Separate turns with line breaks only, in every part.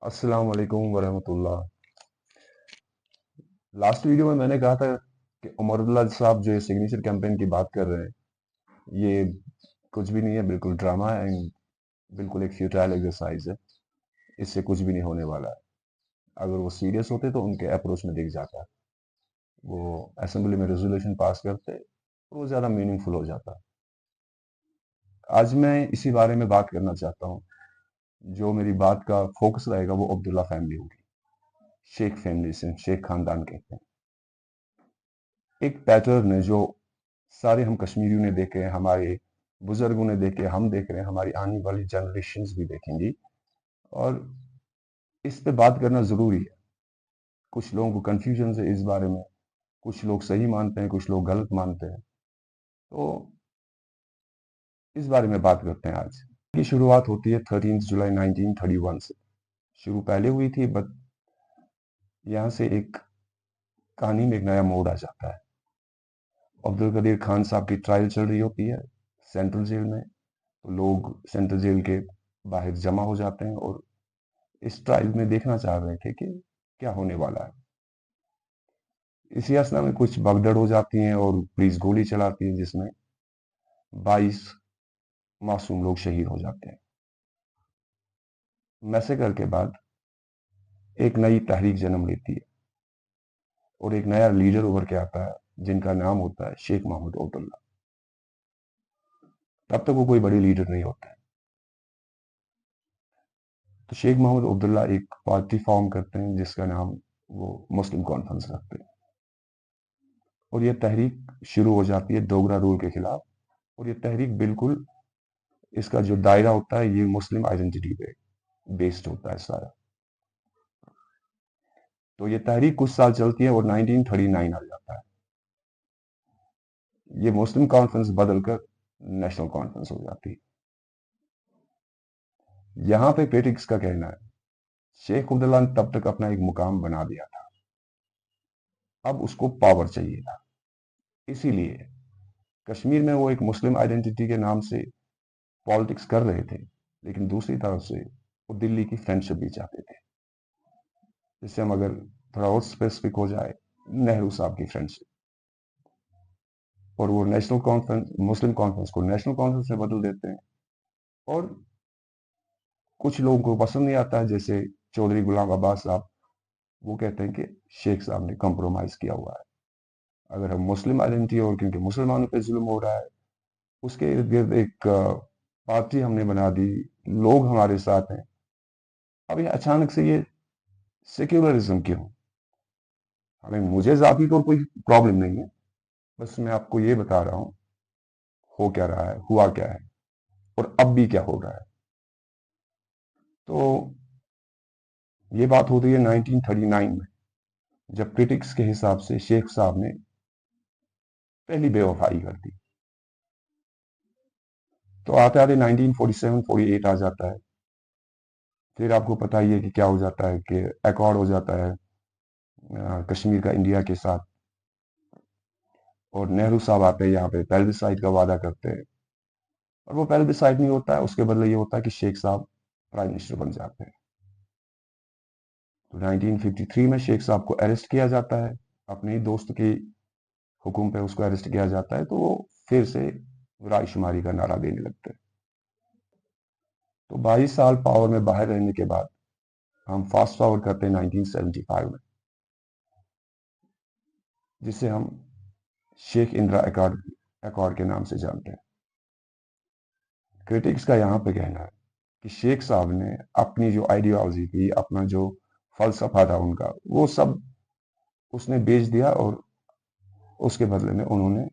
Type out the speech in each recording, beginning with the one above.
अस्सलाम वालेकुम वरहमतुल्लाह। Last video में मैंने कहा था कि उमरुल्लाह साहब जो ये सिग्नेचर कैंपेन की बात कर रहे हैं, ये कुछ भी नहीं है, बिल्कुल ड्रामा है एंड बिल्कुल एक फ्यूटाइल एक्सरसाइज है। इससे कुछ भी नहीं होने वाला है। अगर वो सीरियस होते तो उनके अप्रोच में दिख जाता। वो असेंबली में रेजोल्यूशन पास करते और वो ज्यादा मीनिंगफुल हो जाता। आज मैं इसी बारे में बात करना चाहता हूँ। जो मेरी बात का फोकस रहेगा वो अब्दुल्ला फैमिली होगी। शेख फैमिली से शेख खानदान कहते हैं। एक पैटर्न है जो सारे हम कश्मीरियों ने देखे हैं, हमारे बुजुर्गों ने देखे, हम देख रहे हैं, हमारी आने वाली जनरेशन्स भी देखेंगी। और इस पे बात करना जरूरी है। कुछ लोगों को कंफ्यूजन है इस बारे में। कुछ लोग सही मानते हैं, कुछ लोग गलत मानते हैं। तो इस बारे में बात करते हैं आज की। शुरुआत होती है 13 जुलाई 1931 से। शुरू पहले हुई थी, बट यहाँ से एक कहानी में एक नया मोड़ आ जाता है। अब्दुल कदीर खान साहब की ट्रायल चल रही होती है सेंट्रल जेल में। तो लोग सेंट्रल जेल के बाहर जमा हो जाते हैं और इस ट्रायल में देखना चाह रहे थे कि क्या होने वाला है। इसी अवस्था में कुछ भगदड़ हो जाती है और पुलिस गोली चलाती है, जिसमें 22 मासूम लोग शहीद हो जाते हैं। मैसेकर के बाद एक नई तहरीक जन्म लेती है और एक नया लीडर उभर के आता है, जिनका नाम होता है शेख महमूद अब्दुल्ला। तब तक वो कोई बड़ी लीडर नहीं होता है। तो शेख महमूद अब्दुल्ला एक पार्टी फॉर्म करते हैं जिसका नाम वो मुस्लिम कॉन्फ्रेंस रखते हैं। और ये तहरीक शुरू हो जाती है डोगरा रूल के खिलाफ। और ये तहरीक बिल्कुल, इसका जो दायरा होता है ये मुस्लिम आइडेंटिटी पे बेस्ड होता है सारा। तो ये तहरीक कुछ साल चलती है और 1939 आ जाता है। ये मुस्लिम कॉन्फ्रेंस बदलकर नेशनल कॉन्फ्रेंस हो जाती है। यहाँ पे क्रिटिक्स का कहना है शेख अब्दुल्ला ने तब तक अपना एक मुकाम बना दिया था, अब उसको पावर चाहिए था। इसीलिए कश्मीर में वो एक मुस्लिम आइडेंटिटी के नाम से पॉलिटिक्स कर रहे थे, लेकिन दूसरी तरफ से वो दिल्ली की फ्रेंडशिप भी चाहते थे। जिससे हम अगर थोड़ा और स्पेसिफिक हो जाए, नेहरू साहब की फ्रेंडशिप। और वो नेशनल कॉन्फ्रेंस, मुस्लिम कॉन्फ्रेंस को नेशनल कॉन्फ्रेंस में बदल देते हैं। और कुछ लोगों को पसंद नहीं आता है, जैसे चौधरी गुलाम अब्बास साहब। वो कहते हैं कि शेख साहब ने कॉम्प्रोमाइज किया हुआ है। अगर हम मुस्लिम आइडेंटिटी और क्योंकि मुसलमानों पे जुल्म हो रहा है, उसके इर्द गिर्द एक पार्टी हमने बना दी, लोग हमारे साथ हैं। अब ये अचानक से ये सेक्युलरिज्म क्यों? हालांकि मुझे जाती तो कोई प्रॉब्लम नहीं है, बस मैं आपको ये बता रहा हूँ हो क्या रहा है, हुआ क्या है और अब भी क्या हो रहा है। तो ये बात होती है 1939 में, जब क्रिटिक्स के हिसाब से शेख साहब ने पहली बेवफाई कर दी। तो आते आते 1947-48 आ जाता है। फिर आपको पता ही है कि क्या हो जाता है, कि अकॉर्ड हो जाता है कश्मीर का इंडिया के साथ। और नेहरू साहब आते हैं यहाँ पे, पेल्बिसाइड का वादा करते हैं। और वो पेल्बिसाइड नहीं होता है, उसके बदले ये होता है कि शेख साहब प्राइम मिनिस्टर बन जाते हैं। तो 1953 में शेख साहब को अरेस्ट किया जाता है। अपने ही दोस्त की हुक्म पे उसको अरेस्ट किया जाता है। तो वो फिर से रायशुमारी का नारा देने लगते हैं। तो 22 साल पावर में बाहर रहने के बाद हम फास्ट फॉरवर्ड करते हैं 1975 में, जिसे हम शेख इंदिरा अकॉर्ड अकॉर्ड के नाम से जानते हैं। क्रिटिक्स का यहाँ पे कहना है कि शेख साहब ने अपनी जो आइडियोलॉजी थी, अपना जो फलसफा था उनका, वो सब उसने बेच दिया। और उसके बदले में उन्होंने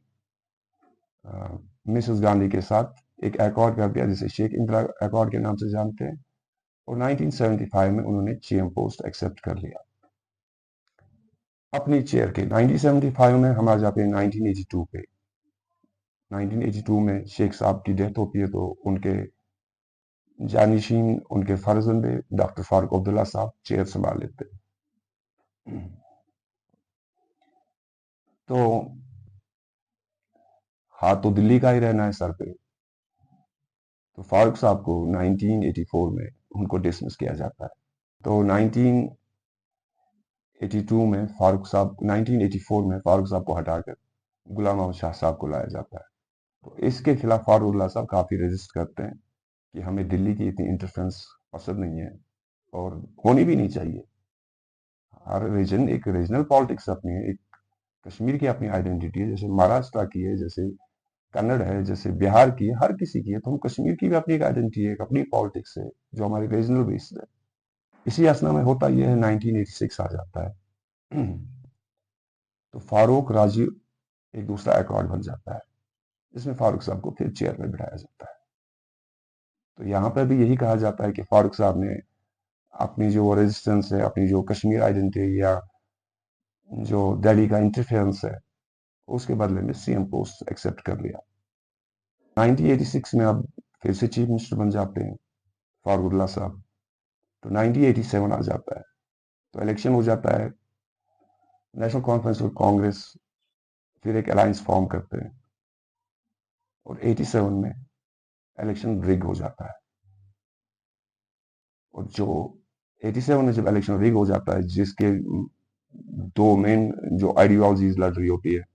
मिसेस गांधी के साथ एक अकॉर्ड कर दिया, जिसे शेख इंदिरा अकॉर्ड के नाम से जानते हैं। और 1975 में उन्होंने चीएम पोस्ट एक्सेप्ट कर लिया अपनी चेयर के। 1975 में हम आ जाते हैं 1982 पे। 1982 में शेख साहब की डेथ होती है, तो उनके जानिशीन, उनके फर्जंदे डॉक्टर फारूक अब्दुल्ला साहब चेयर संभाल लेते हैं। तो हाथ तो दिल्ली का ही रहना है सर पे। तो फारूक साहब को 1984 में उनको डिसमिस किया जाता है। तो 1982 में फारूक साहब 1984 में फारूक साहब को हटाकर गुलाम अहमद शाह साहब को लाया जाता है। तो इसके खिलाफ फारूक साहब काफी रेजिस्ट करते हैं कि हमें दिल्ली की इतनी इंटरफेरेंस पसंद नहीं है और होनी भी नहीं चाहिए। हर रीजन एक रीजनल पॉलिटिक्स अपनी है, एक कश्मीर की अपनी आइडेंटिटी है, जैसे महाराष्ट्र की है, जैसे कन्नड़ है, जैसे बिहार की है, हर किसी की है। तो हम कश्मीर की भी अपनी एक आइडेंटिटी है, एक अपनी पॉलिटिक्स है जो हमारी रीजनल बेस्ड है। इसी असना में होता यह है 1986 आ जाता है। तो फारूक राजीव एक दूसरा अकॉर्ड बन जाता है, जिसमें फारूक साहब को फिर चेयर में बिठाया जाता है। तो यहाँ पर भी यही कहा जाता है कि फारूक साहब ने अपनी जो रेजिस्टेंस है, अपनी जो कश्मीर आइडेंटिटी या जो दिल्ली का इंटरफेरेंस है, उसके बदले में सीएम पोस्ट एक्सेप्ट कर लिया। 1986 में अब फिर से चीफ मिनिस्टर बन जाते हैं फारूकुल्लाह साहब। तो 1987 आ जाता है, तो इलेक्शन हो जाता है। नेशनल कॉन्फ्रेंस और कांग्रेस फिर एक अलायंस फॉर्म करते हैं और 87 में इलेक्शन रिग हो जाता है। और जो 87 में जब इलेक्शन रिग हो जाता है, जिसके दो मेन जो आइडियोलॉजीज लड़ रही होती है,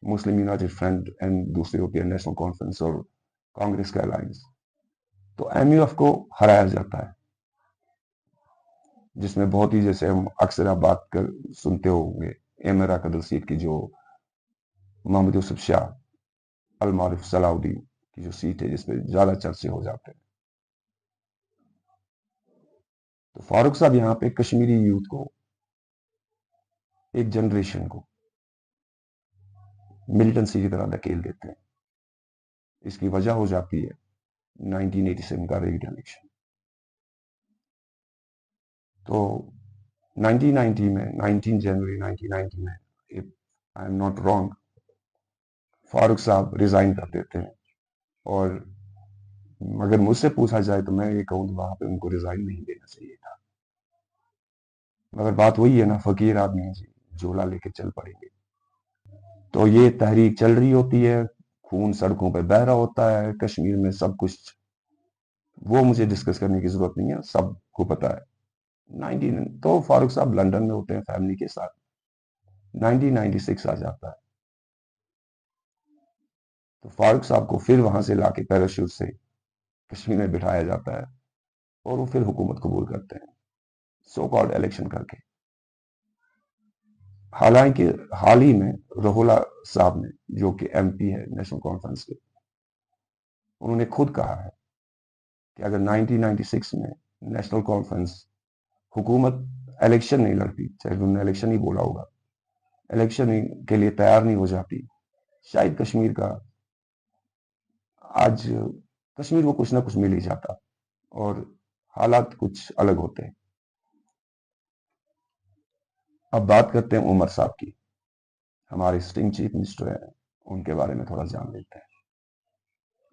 मुस्लिम यूनाइटेड फ्रंट एंड दूसरी होती है नेशनल कॉन्फ्रेंस और कांग्रेस का अलायंस, तो एमयूएफ को हराया जाता है, जिसमें बहुत ही, जैसे हम अक्सर आप बात कर सुनते होंगे, एमरा कदर सीट की जो मोहम्मद यूसुफ शाह अल मारिफ सलाउद्दीन की जो सीट है, जिसपे ज्यादा चर्चे हो जाते हैं। तो फारूक साहब यहाँ पे कश्मीरी यूथ को, एक जनरेशन को मिलिटेंसी की तरह धकेल देते हैं। इसकी वजह हो जाती है 1987 का रिग्ड इलेक्शन। तो 1990 में 19 जनवरी 1990 में, if I am not wrong, Farooq साहब रिजाइन कर देते हैं। और अगर मुझसे पूछा जाए तो मैं ये कहूँ वहां पे उनको रिजाइन नहीं देना चाहिए था, मगर बात वही है ना, फकीर आदमी है जी, झोला लेके चल पड़ेंगे। तो ये तहरीक चल रही होती है, खून सड़कों पे बह रहा होता है, कश्मीर में सब कुछ, वो मुझे डिस्कस करने की जरूरत नहीं है, सबको पता है। 19 तो फारूक साहब लंदन में होते हैं फैमिली के साथ। 1996 आ जाता है, तो फारूक साहब को फिर वहां से लाके पैराशूट से कश्मीर में बिठाया जाता है और वो फिर हुकूमत कबूल करते हैं, सो कॉल्ड इलेक्शन करके। हालांकि हाल ही में रोहला साहब ने, जो कि एमपी है नेशनल कॉन्फ्रेंस के, उन्होंने खुद कहा है कि अगर 1996 में नेशनल कॉन्फ्रेंस हुकूमत इलेक्शन नहीं लड़ती, चाहे उन्होंने इलेक्शन ही बोला होगा, इलेक्शन के लिए तैयार नहीं हो जाती, शायद कश्मीर का आज, कश्मीर को कुछ ना कुछ मिल ही जाता और हालात कुछ अलग होते हैं। अब बात करते हैं उमर साहब की, हमारे सिटिंग चीफ मिनिस्टर हैं, उनके बारे में थोड़ा जान लेते हैं।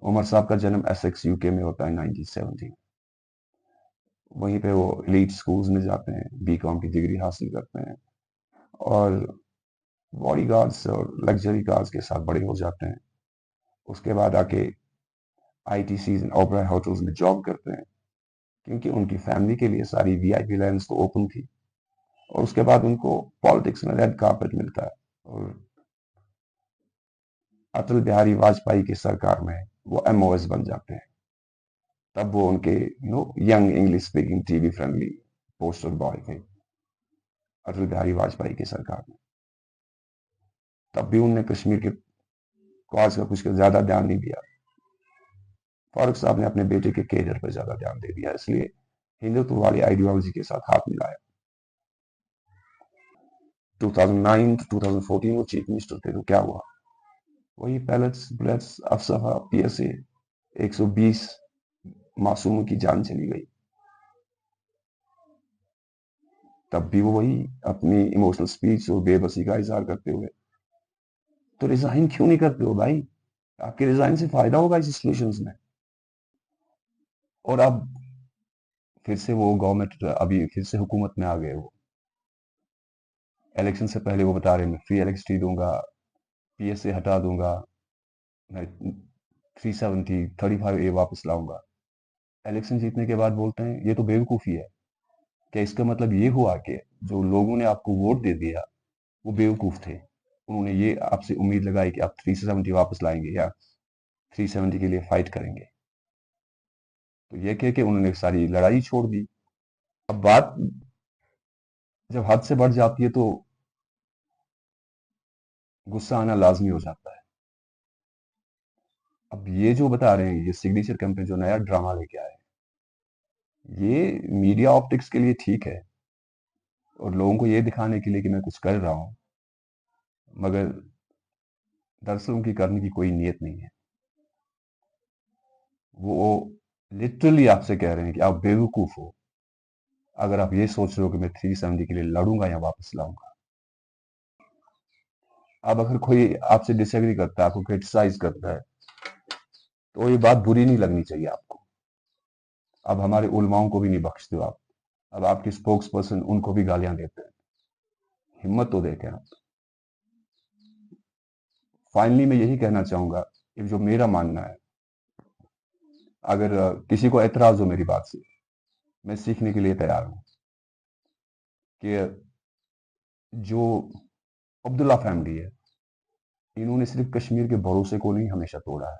उमर साहब का जन्म एसेक्स यूके में होता है 1970। वहीं पे वो एलीट स्कूल्स में जाते हैं, बीकॉम की डिग्री हासिल करते हैं और बॉडी गार्ड्स और लग्जरी कार्स के साथ बड़े हो जाते हैं। उसके बाद आके आईटीसी ओबराय होटल्स में जॉब करते हैं, क्योंकि उनकी फैमिली के लिए सारी वीआईपी लाइन्स तो ओपन थी। और उसके बाद उनको पॉलिटिक्स में रेड कार्पेट मिलता है और अटल बिहारी वाजपेयी की सरकार में वो एमओएस बन जाते हैं। तब वो उनके young English speaking TV friendly poster boy थे अटल बिहारी वाजपेयी की सरकार में। तब भी उनने कश्मीर के कॉज का कुछ ज्यादा ध्यान नहीं दिया। फारूक साहब ने अपने बेटे के कैरियर पर ज्यादा ध्यान दे दिया, इसलिए हिंदुत्व वाली आइडियोलॉजी के साथ हाथ मिलाया। 2009 to 2014 वो चीफ मिनिस्टर थे, तो क्या हुआ, वही पैलेट्स बुलेट्स अफसफा पीएसए, 120 मासूमों की जान चली गई। तब भी वो वही अपनी इमोशनल स्पीच और बेबसी का इजहार करते हुए, तो रिजाइन क्यों नहीं करते हो भाई, आपके रिजाइन से फायदा होगा इस सिचुएशंस में। और अब फिर से वो गवर्नमेंट अभी फिर से हुकूमत में आ गए। वो इलेक्शन से पहले वो बता रहे मैं फ्री इलेक्ट्रिसिटी दूंगा, पीएसए हटा दूंगा, मैं 370 35A वापस लाऊंगा। इलेक्शन जीतने के बाद बोलते हैं ये तो बेवकूफी है, क्या इसका मतलब ये हुआ कि जो लोगों ने आपको वोट दे दिया वो बेवकूफ थे? उन्होंने ये आपसे उम्मीद लगाई कि आप 370 वापस लाएंगे या 370 के लिए फाइट करेंगे। तो ये कह के उन्होंने सारी लड़ाई छोड़ दी। अब बात जब हद से बढ़ जाती है तो गुस्सा आना लाजमी हो जाता है। अब ये जो बता रहे हैं, ये सिग्नेचर कंपनी जो नया ड्रामा लेके आए हैं, ये मीडिया ऑप्टिक्स के लिए ठीक है और लोगों को ये दिखाने के लिए कि मैं कुछ कर रहा हूं, मगर दरअसल उनकी करने की कोई नीयत नहीं है। वो लिटरली आपसे कह रहे हैं कि आप बेवकूफ हो अगर आप ये सोच रहे हो कि मैं 370 के लिए लड़ूंगा या वापस लाऊंगा। अब अगर कोई आपसे डिसएग्री करता है, आपको क्रिटिसाइज करता है, तो ये बात बुरी नहीं लगनी चाहिए आपको। अब हमारे उलमाओं को भी नहीं बख्शते हो आप। अब आपके स्पोक्स पर्सन उनको भी गालियां देते हैं। हिम्मत तो देखें आप। फाइनली मैं यही कहना चाहूंगा कि जो मेरा मानना है, अगर किसी को एतराज हो मेरी बात से, मैं सीखने के लिए तैयार हूं कि जो अब्दुल्ला फैमिली है, इन्होंने सिर्फ कश्मीर के भरोसे को नहीं हमेशा तोड़ा है,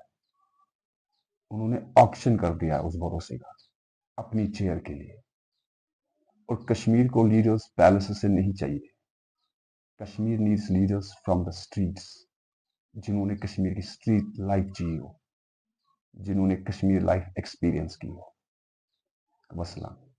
उन्होंने ऑक्शन कर दिया है उस भरोसे का अपनी चेयर के लिए। और कश्मीर को लीडर्स पैलेस से नहीं चाहिए। Kashmir needs leaders from the streets, जिन्होंने कश्मीर की स्ट्रीट लाइफ जी हो, जिन्होंने कश्मीर लाइफ एक्सपीरियंस की हो। वसलाम।